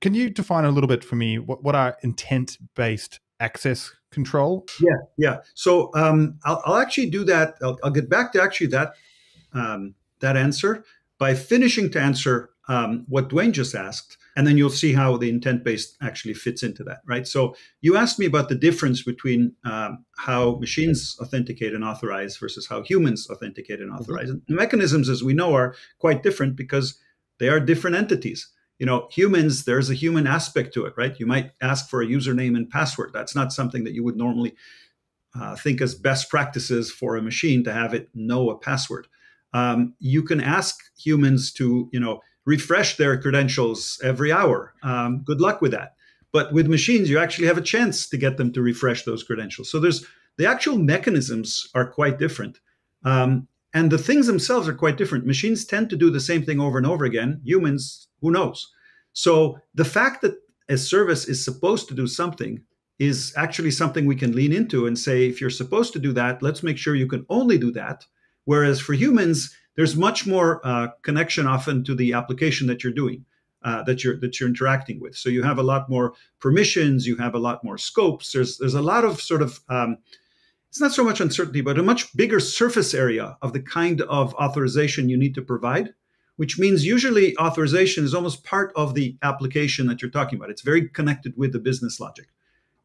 Can you define a little bit for me what are intent-based access control? Yeah. So I'll actually do that. I'll get back to actually that answer by finishing to answer what Dwayne just asked, and then you'll see how the intent-based actually fits into that, right? So you asked me about the difference between how machines authenticate and authorize versus how humans authenticate and authorize. And the mechanisms, as we know, are quite different because they are different entities. Humans, there's a human aspect to it, right? You might ask for a username and password. That's not something that you would normally think as best practices for a machine to have it know a password. You can ask humans to, refresh their credentials every hour. Good luck with that. But with machines, you actually have a chance to get them to refresh those credentials. So the actual mechanisms are quite different. And the things themselves are quite different. Machines tend to do the same thing over and over again. Humans, who knows? So the fact that a service is supposed to do something is actually something we can lean into and say, if you're supposed to do that, let's make sure you can only do that. Whereas for humans, there's much more connection often to the application that you're doing, that you're interacting with. So you have a lot more permissions, you have a lot more scopes. There's a lot of sort of it's not so much uncertainty, but a much bigger surface area of the kind of authorization you need to provide, which means usually authorization is almost part of the application that you're talking about. It's very connected with the business logic.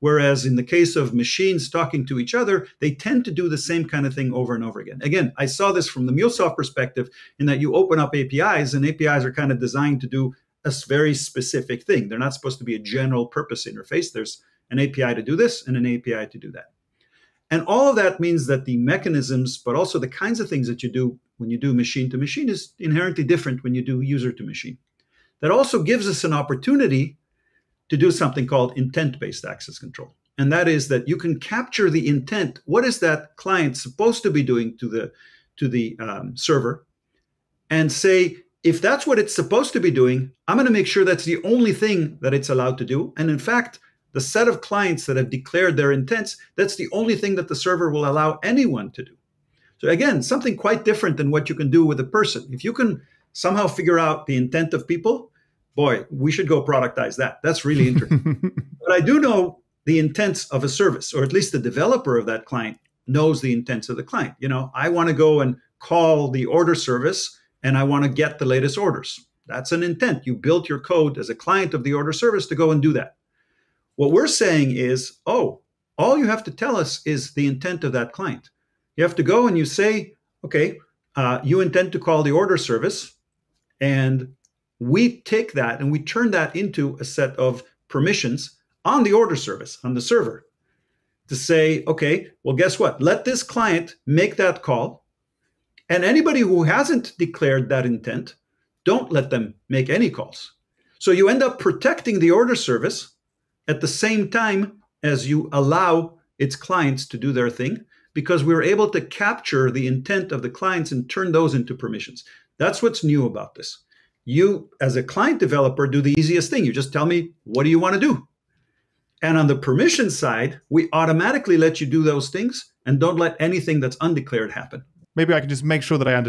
Whereas in the case of machines talking to each other, they tend to do the same kind of thing over and over again. Again, I saw this from the MuleSoft perspective in that you open up APIs, and APIs are kind of designed to do a very specific thing. They're not supposed to be a general purpose interface. There's an API to do this and an API to do that. And all of that means that the mechanisms, but also the kinds of things that you do when you do machine to machine is inherently different when you do user to machine. That also gives us an opportunity to do something called intent-based access control. And that is that you can capture the intent. What is that client supposed to be doing to the server? And say, if that's what it's supposed to be doing, I'm going to make sure that's the only thing that it's allowed to do. And in fact, the set of clients that have declared their intents, that's the only thing that the server will allow anyone to do. So again, something quite different than what you can do with a person. If you can somehow figure out the intent of people, boy, we should go productize that. That's really interesting. But I do know the intents of a service, or at least the developer of that client knows the intents of the client. I want to go and call the order service and I want to get the latest orders. That's an intent. You built your code as a client of the order service to go and do that. What we're saying is, all you have to tell us is the intent of that client. You have to go and you say, okay, you intend to call the order service, and we take that and we turn that into a set of permissions on the order service, on the server, to say, okay, well, guess what? Let this client make that call. And anybody who hasn't declared that intent, don't let them make any calls. So you end up protecting the order service at the same time as you allow its clients to do their thing, because we're able to capture the intent of the clients and turn those into permissions. That's what's new about this. You, as a client developer, do the easiest thing. You just tell me, what do you want to do? And on the permission side, we automatically let you do those things and don't let anything that's undeclared happen. Maybe I can just make sure that I understand